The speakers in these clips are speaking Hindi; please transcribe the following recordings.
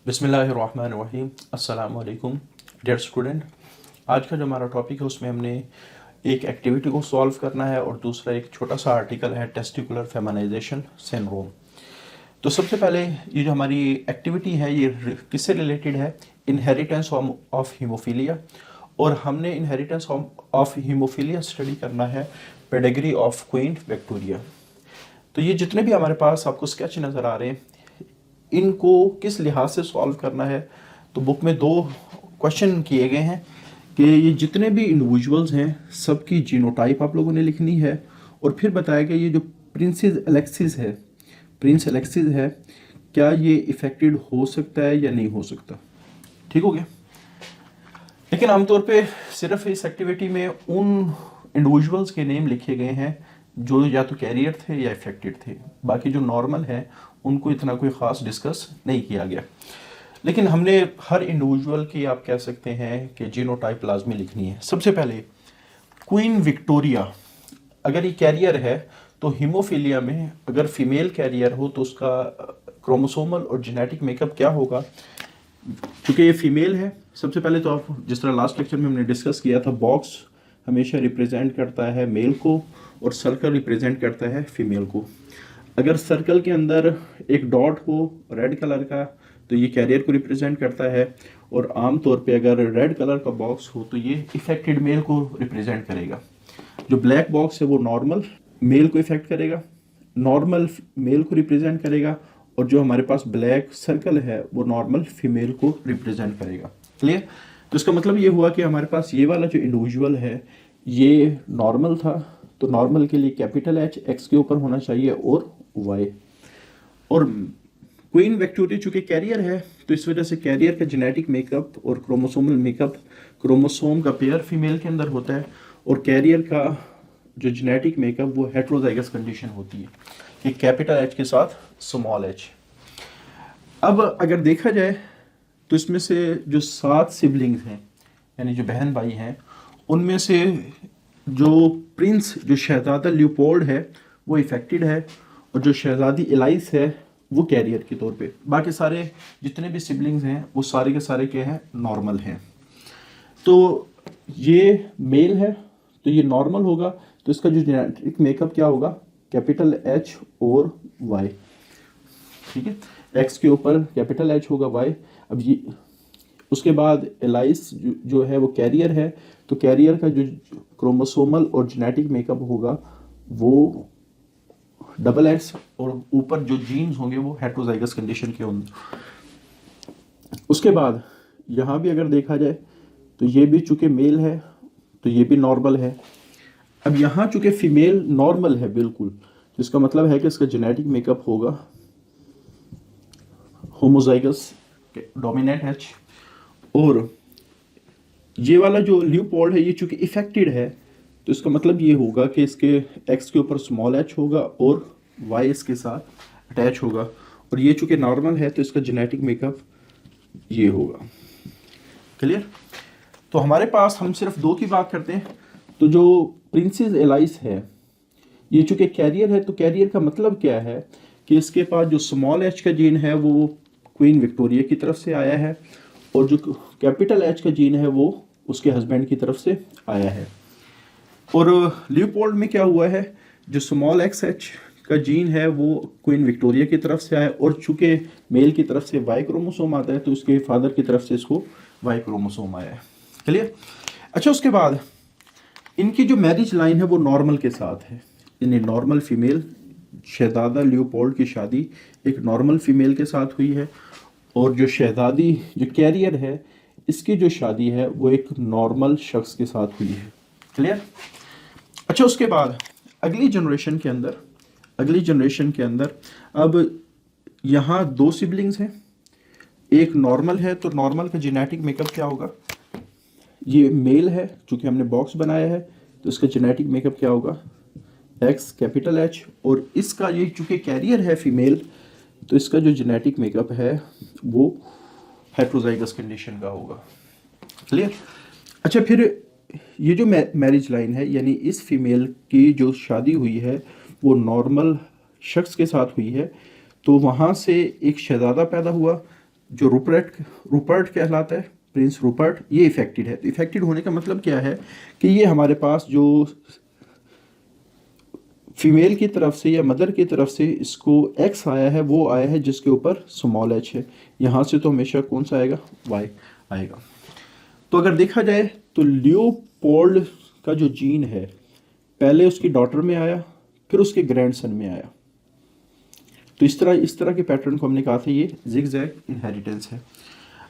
बिस्मिल्लाहिर्रहमानिर्रहीम। अस्सलाम वालेकुम डियर स्टूडेंट। आज का जो हमारा टॉपिक है उसमें हमने एक एक्टिविटी को सॉल्व करना है और दूसरा एक छोटा सा आर्टिकल है टेस्टिकुलर फेमिनाइजेशन सिंड्रोम। तो सबसे पहले ये जो हमारी एक्टिविटी है ये किससे रिलेटेड है? Inheritance of haemophilia. और हमने इनहेरिटेंस ऑफ हीमोफीलिया स्टडी करना है पेडिग्री ऑफ क्वीन विक्टोरिया। तो ये जितने भी हमारे पास आपको स्केच नज़र आ रहे हैं इनको किस लिहाज से सॉल्व करना है, तो बुक में दो क्वेश्चन किए गए हैं कि ये जितने भी इंडिविजुअल्स हैं सबकी जीनोटाइप आप लोगों ने लिखनी है और फिर बताया गया ये जो प्रिंस एलेक्सिस है क्या ये इफेक्टेड हो सकता है या नहीं हो सकता। ठीक हो गया। लेकिन आमतौर पे सिर्फ इस एक्टिविटी में उन इंडिविजुअल्स के नेम लिखे गए हैं जो या तो कैरियर थे या इफेक्टेड थे, बाकी जो नॉर्मल है उनको इतना कोई ख़ास डिस्कस नहीं किया गया। लेकिन हमने हर इंडिविजुअल की आप कह सकते हैं कि जीनोटाइप लाजमी लिखनी है। सबसे पहले क्वीन विक्टोरिया अगर ये कैरियर है तो हीमोफीलिया में अगर फीमेल कैरियर हो तो उसका क्रोमोसोमल और जेनेटिक मेकअप क्या होगा। क्योंकि ये फीमेल है, सबसे पहले तो आप जिस तरह लास्ट लेक्चर में हमने डिस्कस किया था, बॉक्स हमेशा रिप्रेजेंट करता है मेल को और सर्कल रिप्रेजेंट करता है फीमेल को। अगर सर्कल के अंदर एक डॉट हो रेड कलर का तो ये कैरियर को रिप्रेजेंट करता है, और आम तौर पे अगर रेड कलर का बॉक्स हो तो ये इफेक्टेड मेल को रिप्रेजेंट करेगा। जो ब्लैक बॉक्स है वो नॉर्मल मेल को इफेक्ट करेगा, नॉर्मल मेल को रिप्रेजेंट करेगा, और जो हमारे पास ब्लैक सर्कल है वो नॉर्मल फीमेल को रिप्रेजेंट करेगा। क्लियर? तो इसका मतलब ये हुआ कि हमारे पास ये वाला जो इंडिविजुअल है ये नॉर्मल था, तो नॉर्मल के लिए कैपिटल एच एक्स के ऊपर होना चाहिए और वाई। और क्वीन विक्टोरिया चूंकि कैरियर है तो इस वजह से कैरियर का जेनेटिक मेकअप और क्रोमोसोमल मेकअप, क्रोमोसोम का पेयर फीमेल के अंदर होता है और कैरियर का जो जेनेटिक मेकअप वो हेट्रोजाइगस कंडीशन होती है कि कैपिटल एच के साथ स्मॉल एच। अब अगर देखा जाए तो इसमें से जो 7 सिबलिंग्स हैं यानी जो बहन भाई हैं उनमें से जो प्रिंस जो शहजादा लियोपोल्ड है वो इफेक्टेड है और जो शहजादी एलाइस है वो कैरियर के तौर पे। बाकी सारे जितने भी सिबलिंग्स हैं वो सारे के सारे क्या हैं? नॉर्मल हैं। तो ये मेल है तो ये नॉर्मल होगा, तो इसका जो जेनेटिक मेकअप क्या होगा? कैपिटल एच और वाई। ठीक है, एक्स के ऊपर कैपिटल एच होगा, वाई। अब ये उसके बाद एलाइस जो है वो कैरियर है, तो कैरियर का जो क्रोमोसोमल और जेनेटिक मेकअप होगा वो डबल एक्स, और ऊपर जो जीन्स होंगे वो हेट्रोजाइगस कंडीशन के होंगे। उसके बाद यहाँ भी अगर देखा जाए तो ये भी चूंकि मेल है तो ये भी नॉर्मल है। अब यहाँ चूंकि फीमेल नॉर्मल है बिल्कुल, तो इसका मतलब है कि इसका जेनेटिक मेकअप होगा होमोजाइगस डोमिनेंट एच। और ये वाला जो लियोपोल्ड है ये चूंकि इफेक्टेड है तो इसका मतलब ये होगा कि इसके एक्स के ऊपर स्मॉल एच होगा और वाई इसके साथ अटैच होगा, और ये चूंकि नॉर्मल है तो इसका जेनेटिक मेकअप ये होगा। क्लियर? तो हमारे पास हम सिर्फ 2 की बात करते हैं। तो जो प्रिंसेस एलाइस है ये चूंकि कैरियर है तो कैरियर का मतलब क्या है कि इसके पास जो स्मॉल एच का जीन है वो क्वीन विक्टोरिया की तरफ से आया है और जो कैपिटल एच का जीन है वो उसके हस्बैंड की तरफ से आया है। और लियोपोल्ड में क्या हुआ है, जो स्मॉल एक्स एच का जीन है वो क्वीन विक्टोरिया की तरफ से आया, और चूंकि मेल की तरफ से वाई क्रोमोसोम आता है तो उसके फादर की तरफ से इसको वाई क्रोमोसोम आया है। क्लियर? अच्छा, उसके बाद इनकी जो मैरिज लाइन है वो नॉर्मल के साथ है, यानी नॉर्मल फीमेल। शहजादा लियोपोल्ड की शादी एक नॉर्मल फीमेल के साथ हुई है, और जो शहजादी जो कैरियर है इसकी जो शादी है वो एक नॉर्मल शख्स के साथ हुई है। क्लियर? अच्छा, उसके बाद अगली जनरेशन के अंदर अब यहाँ 2 सिबलिंग्स हैं, एक नॉर्मल है, तो नॉर्मल का जेनेटिक मेकअप क्या होगा? ये मेल है, चूंकि हमने बॉक्स बनाया है तो इसका जेनेटिक मेकअप क्या होगा? एक्स कैपिटल एच, और इसका ये चूंकि कैरियर है फीमेल तो इसका जो जेनेटिक मेकअप है वो हेट्रोजाइगस कंडीशन का होगा। क्लियर? अच्छा, फिर ये जो मैरिज लाइन है यानी इस फीमेल की जो शादी हुई है वो नॉर्मल शख्स के साथ हुई है, तो वहाँ से एक शहजादा पैदा हुआ जो रूपर्ट कहलाता है, प्रिंस रूपर्ट, ये इफेक्टेड है। तो इफेक्टेड होने का मतलब क्या है कि ये हमारे पास जो फीमेल की तरफ से या मदर की तरफ से इसको एक्स आया है, वो आया है जिसके ऊपर स्मॉल एच है। यहाँ से तो हमेशा कौन सा आएगा, वाई आएगा। तो अगर देखा जाए तो लियोपोल्ड का जो जीन है पहले उसकी डॉटर में आया, फिर उसके ग्रैंडसन में आया। तो इस तरह के पैटर्न को हमने कहा था ये जिगजैग इनहेरिटेंस है।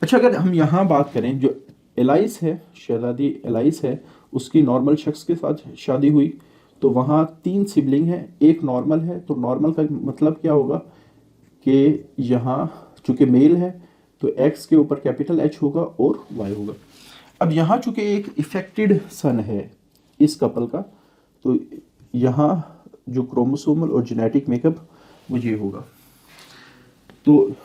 अच्छा, अगर हम यहाँ बात करें, जो एलाइस है, शहजादी एलाइस है, उसकी नॉर्मल शख्स के साथ शादी हुई, तो वहाँ 3 सिबलिंग हैं, एक नॉर्मल है। तो नॉर्मल का मतलब क्या होगा कि यहाँ चूँकि मेल है तो एक्स के ऊपर कैपिटल एच होगा और वाई होगा। अब यहाँ चूँकि एक इफेक्टेड सन है इस कपल का, तो यहाँ जो क्रोमोसोमल और जेनेटिक मेकअप वो ये होगा। तो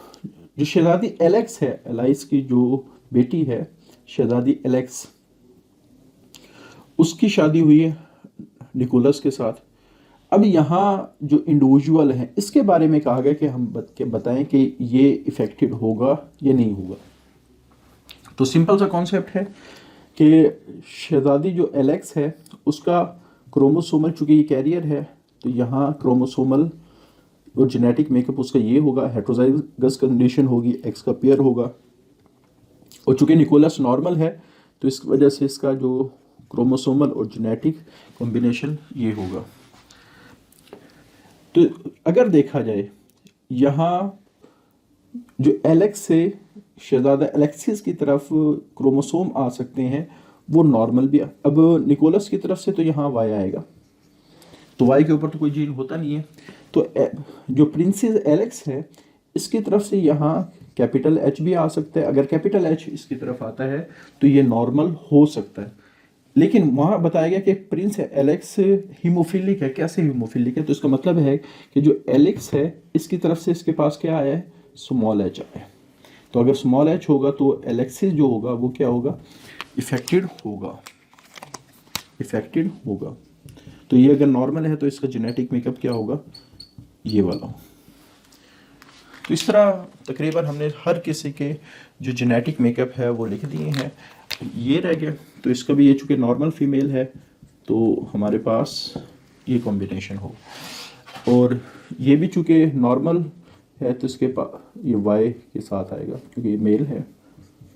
जो शहजादी एलेक्स है, एलाइस की जो बेटी है शहजादी एलेक्स, उसकी शादी हुई है निकोलस के साथ। अब यहाँ जो इंडिविजुअल है इसके बारे में कहा गया कि हम बताएं कि ये इफेक्टेड होगा या नहीं होगा। तो सिंपल सा कॉन्सेप्ट है कि शहजादी जो एलेक्स है उसका क्रोमोसोमल, चूंकि ये कैरियर है, तो यहाँ क्रोमोसोमल और जेनेटिक मेकअप उसका ये होगा, हेट्रोजाइगस कंडीशन होगी, एक्स का पेयर होगा। और चूंकि निकोलस नॉर्मल है तो इस वजह से इसका जो क्रोमोसोमल और जेनेटिक कॉम्बिनेशन ये होगा। तो अगर देखा जाए यहाँ जो एलेक्स से शहजादा एलेक्सिस की तरफ क्रोमोसोम आ सकते हैं वो नॉर्मल भी। अब निकोलस की तरफ से तो यहाँ वाई आएगा, तो वाई के ऊपर तो कोई जीन होता नहीं है। तो जो प्रिंसेस एलेक्स है इसकी तरफ से यहाँ कैपिटल एच भी आ सकता है। अगर कैपिटल एच इसकी तरफ आता है तो ये नॉर्मल हो सकता है। लेकिन वहाँ बताया गया कि प्रिंस एलेक्स हीमोफिलिक है। कैसे हीमोफिलिक है? तो इसका मतलब है कि जो एलेक्स है इसकी तरफ से इसके पास क्या आया है, स्मॉल एच आया है। तो अगर स्मॉल एच होगा तो एलेक्सिस जो होगा वो क्या होगा, इफेक्टेड होगा, इफेक्टेड होगा। तो ये अगर नॉर्मल है तो इसका जेनेटिक मेकअप क्या होगा, ये वाला। तो इस तरह तकरीबन हमने हर किसी के जो जेनेटिक मेकअप है वो लिख दिए हैं। ये रह गया, तो इसका भी ये चूँकि नॉर्मल फीमेल है तो हमारे पास ये कॉम्बिनेशन हो, और ये भी चूँकि नॉर्मल है तो इसके पास ये वाई के साथ आएगा, क्योंकि ये मेल है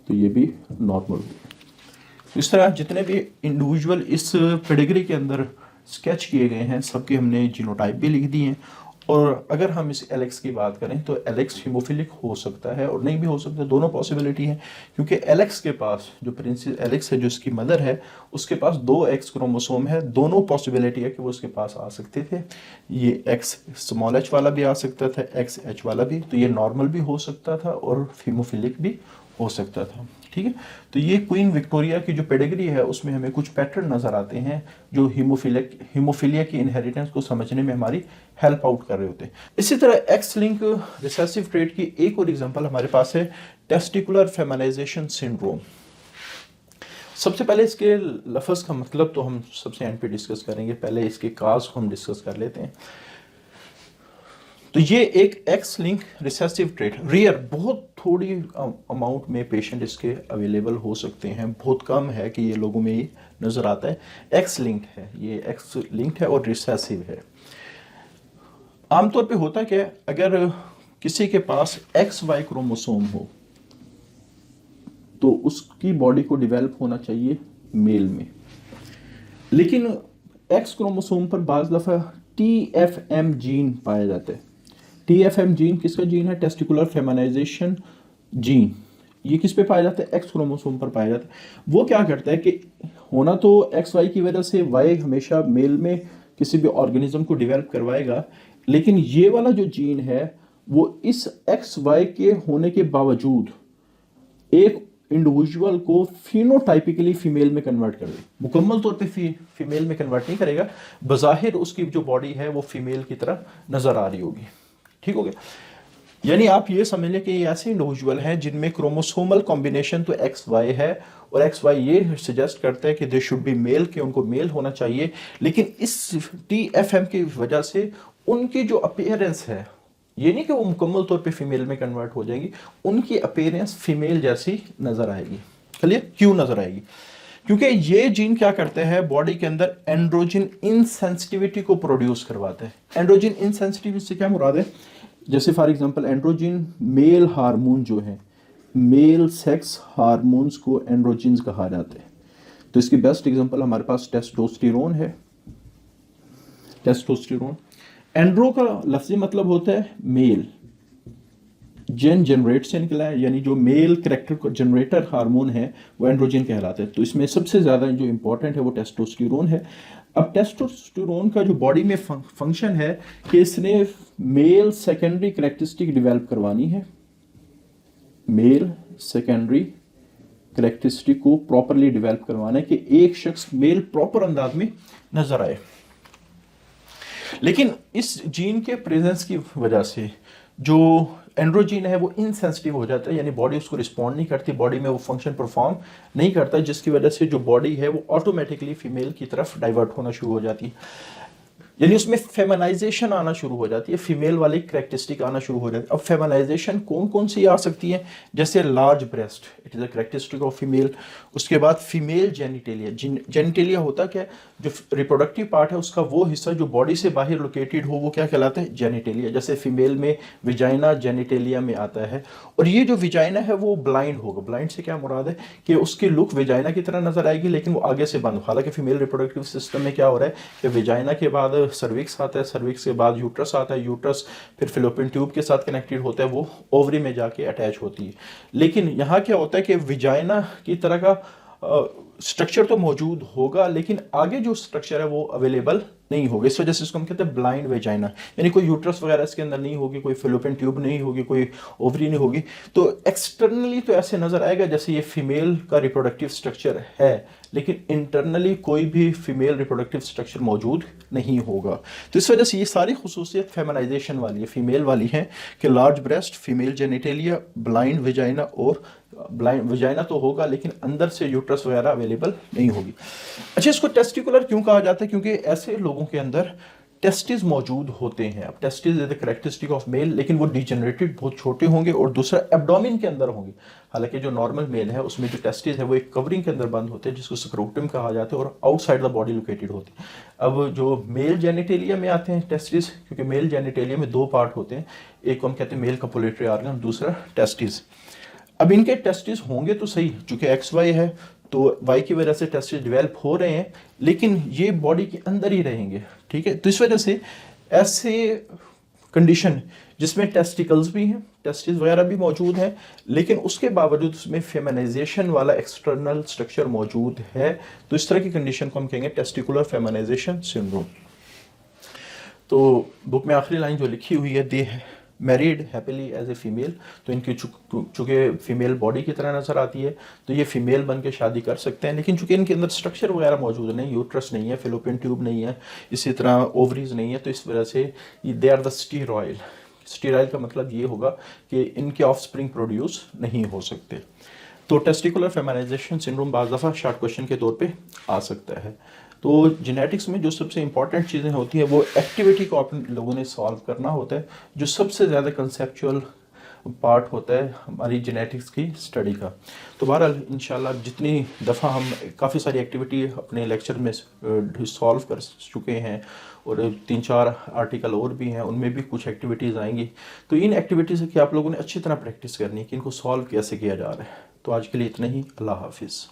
तो ये भी नॉर्मल हो। इस तरह जितने भी इंडिविजुअल इस पेडिग्री के अंदर स्केच किए गए हैं सबके हमने जीनोटाइप भी लिख दिए हैं। और अगर हम इस एलेक्स की बात करें तो एलेक्स हीमोफिलिक हो सकता है और नहीं भी हो सकता, दोनों पॉसिबिलिटी है। क्योंकि एलेक्स के पास जो प्रिंसेस एलेक्स है जो इसकी मदर है उसके पास 2 एक्स क्रोमोसोम है, दोनों पॉसिबिलिटी है कि वो उसके पास आ सकते थे। ये एक्स स्मॉल एच वाला भी आ सकता था, एक्स एच वाला भी, तो ये नॉर्मल भी हो सकता था और हीमोफिलिक भी हो सकता था। ठीक है, तो ये क्वीन विक्टोरिया की जो पेडिग्री है उसमें हमें कुछ पैटर्न नजर आते हैं जो हीमोफिलिया की इनहेरिटेंस को समझने में हमारी हेल्प आउट कर रहे होते हैं। इसी तरह एक्स लिंक रिसेसिव ट्रेट की एक और एग्जांपल हमारे पास है, टेस्टिकुलर फेमिनाइजेशन सिंड्रोम। सबसे पहले इसके लफ्ज का मतलब तो हम सबसे एंड पे डिस्कस करेंगे, पहले इसके काज को हम डिस्कस कर लेते हैं। तो ये एक x link recessive trait, rear, बहुत थोड़ी अमाउंट में पेशेंट इसके अवेलेबल हो सकते हैं, बहुत कम है कि ये लोगों में ये नज़र आता है। एक्स लिंक्ड है, ये एक्स लिंक्ड है और रिसेसिव है। आमतौर पे होता क्या है, अगर किसी के पास एक्स वाई क्रोमोसोम हो तो उसकी बॉडी को डेवलप होना चाहिए मेल में, लेकिन एक्स क्रोमोसोम पर बाज़ दफ़ा TFM जीन पाया जाता है। TFM जीन किसका जीन है? Testicular feminization gene. ये किस पे पाया जाता है? एक्स क्रोमोसोम पर पाया जाता है। वो क्या करता है कि होना तो एक्स वाई की वजह से वाई हमेशा मेल में किसी भी ऑर्गेनिज्म को डेवलप करवाएगा, लेकिन ये वाला जो जीन है वो इस एक्स वाई के होने के बावजूद एक इंडिविजुअल को फिनोटाइपिकली फीमेल में कन्वर्ट कर दे। मुकम्मल तौर पे फीमेल में कन्वर्ट नहीं करेगा, बज़ाहिर उसकी जो बॉडी है वो फीमेल की तरह नजर आ रही होगी। ठीक हो गया? यानी आप ये समझ लें कि ये ऐसे इंडिविजुअल हैं जिनमें क्रोमोसोमल कॉम्बिनेशन तो एक्स वाई है और एक्स वाई ये सजेस्ट करता है कि दे शुड बी मेल, कि उनको मेल होना चाहिए, लेकिन इस TFM की वजह से उनकी जो अपीयरेंस है ये नहीं कि वो मुकम्मल तौर पे फीमेल में कन्वर्ट हो जाएंगी, उनकी अपीयरेंस फीमेल जैसी नजर आएगी। क्लियर? क्यों नजर आएगी? क्योंकि ये जीन क्या करते हैं, बॉडी के अंदर एंड्रोजन इनसेंसिटिविटी को प्रोड्यूस करवाते हैं। एंड्रोजन इनसेंसिटिविटी से क्या मुराद है? जैसे for example androgen male hormone जो है, मेल सेक्स हार्मोन्स को एंड्रोजन्स कहा जाते हैं। तो इसकी बेस्ट एग्जांपल हमारे पास टेस्टोस्टेरोन है। टेस्टोस्टेरोन, एंड्रो का लफ्जी मतलब होता है मेल, जनरेट से निकला है, यानी जो मेल कैरेक्टर को जनरेटर हार्मोन है वो एंड्रोजन कहलाते हैं। तो इसमें सबसे ज़्यादा जो इंपॉर्टेंट है वो टेस्टोस्टेरोन है। अब टेस्टोस्टेरोन का जो बॉडी में फंक्शन है कि इसने मेल सेकेंडरी कैरेक्टरिस्टिक डेवलप करवानी है, मेल सेकेंडरी कैरेक्टरिस्टिक को प्रॉपरली डेवलप करवाना है कि एक शख्स मेल प्रॉपर अंदाज में नजर आए। लेकिन इस जीन के प्रेजेंस की वजह से जो एंड्रोजीन है वो इनसेंसिटिव हो जाता है, यानी बॉडी उसको रिस्पॉन्ड नहीं करती, बॉडी में वो फंक्शन परफॉर्म नहीं करता, जिसकी वजह से जो बॉडी है वो ऑटोमेटिकली फीमेल की तरफ डाइवर्ट होना शुरू हो जाती है, यानी उसमें फेमिनाइजेशन आना शुरू हो जाती है, फीमेल वाली कैरेक्टरिस्टिक आना शुरू हो जाती है। अब फेमिनाइजेशन कौन कौन सी आ सकती है? जैसे large breast, it is a characteristic of female. उसके बाद फीमेल जेनिटेलिया, जेनिटेलिया होता क्या है? जो रिप्रोडक्टिव पार्ट है उसका वो हिस्सा जो बॉडी से बाहर लोकेटेड हो वो क्या कहलाता है? जेनिटेलिया। जैसे फीमेल में विजाइना जेनिटेलिया में आता है, और ये जो विजाइना है वो ब्लाइंड होगा। ब्लाइंड से क्या मुराद है कि उसकी लुक विजाइना की तरह नजर आएगी लेकिन वो आगे से बंद। हालांकि फीमेल रिप्रोडक्टिव सिस्टम में क्या हो रहा है कि विजाइना के बाद सर्विक्स आता है, सर्विक्स के बाद यूट्रस आता है, यूट्रस फिर फिलोपियन ट्यूब के साथ कनेक्टेड होता है, वो ओवरी में जाके अटैच होती है। लेकिन यहाँ क्या होता है कि विजाइना की तरह का स्ट्रक्चर तो मौजूद होगा लेकिन आगे जो स्ट्रक्चर है वो अवेलेबल नहीं होगा। इस वजह से इसको हम कहते हैं ब्लाइंड वेजाइना, यानी कोई यूट्रस वगैरह इसके अंदर नहीं होगी, कोई फिलोपियन ट्यूब नहीं होगी, कोई ओवरी नहीं होगी। तो एक्सटर्नली तो ऐसे नजर आएगा जैसे ये फीमेल का रिप्रोडक्टिव स्ट्रक्चर है, लेकिन इंटरनली कोई भी फीमेल रिप्रोडक्टिव स्ट्रक्चर मौजूद नहीं होगा। तो इस वजह से ये सारी खुसूसियत फेमिनाइजेशन वाली है, फीमेल वाली है कि large breast, female genitalia, blind vagina, और ब्लाइंड वेजाइना तो होगा लेकिन अंदर से यूट्रस वगैरह अवेलेबल नहीं होगी। अच्छा, इसको टेस्टिकुलर क्यों कहा जाता है? क्योंकि ऐसे लोगों के अंदर टेस्टिस मौजूद होते हैं। अब testis is the characteristic of male, लेकिन वो डिजेनरेटेड बहुत छोटे होंगे, और दूसरा एब्डोमेन के अंदर होंगे। हालांकि जो नॉर्मल मेल है उसमें जो टेस्टिस है वो एक कवरिंग के अंदर बंद होते हैं जिसको स्क्रोटम कहा जाता है, और आउटसाइड द बॉडी लोकेटेड होती है। अब जो मेल जेनिटेलिया में आते हैं टेस्टिस, क्योंकि मेल जेनिटेलिया में दो पार्ट होते हैं, एक को हम कहते हैं मेल कपुलेटरी ऑर्गन, दूसरा टेस्टिस। अब इनके टेस्टिस होंगे तो सही, चूंकि XY है तो Y की वजह से टेस्टिस डेवलप हो रहे हैं, लेकिन ये बॉडी के अंदर ही रहेंगे। ठीक है, तो इस वजह से ऐसे कंडीशन जिसमें टेस्टिकल्स भी हैं, टेस्टिस वगैरह भी मौजूद हैं, लेकिन उसके बावजूद उसमें फेमिनाइजेशन वाला एक्सटर्नल स्ट्रक्चर मौजूद है, तो इस तरह की कंडीशन को हम कहेंगे टेस्टिकुलर फेमिनाइजेशन सिंड्रोम। तो बुक में आखिरी लाइन जो लिखी हुई है, they married happily as a female, तो इनकी चूंकि फीमेल बॉडी की तरह नजर आती है तो ये फीमेल बन के शादी कर सकते हैं, लेकिन चूंकि इनके अंदर स्ट्रक्चर वगैरह मौजूद नहीं, यूट्रस नहीं है, फिलोपियन ट्यूब नहीं है, इसी तरह ओवरीज नहीं है, तो इस वजह से दे आर द स्टीरॉयल। स्टीरॉयल का मतलब ये होगा कि इनके ऑफस्प्रिंग प्रोड्यूस नहीं हो सकते। तो टेस्टिकुलर फेमिनाइजेशन सिंड्रोम बाज़ दफ़ा शॉर्ट क्वेश्चन के तौर पे आ सकता है। तो जेनेटिक्स में जो सबसे इंपॉर्टेंट चीज़ें होती हैं वो एक्टिविटी को आप लोगों ने सॉल्व करना होता है, जो सबसे ज़्यादा कंसेप्चुअल पार्ट होता है हमारी जेनेटिक्स की स्टडी का। तो बहरहाल इंशाल्लाह जितनी दफ़ा हम काफ़ी सारी एक्टिविटी अपने लेक्चर में सॉल्व कर चुके हैं, और 3-4 आर्टिकल और भी हैं, उनमें भी कुछ एक्टिविटीज़ आएंगी। तो इन एक्टिविटीज़ की आप लोगों ने अच्छी तरह प्रैक्टिस करनी है कि इनको सॉल्व कैसे किया जा रहा है। तो आज के लिए इतना ही, अल्लाह हाफिज़।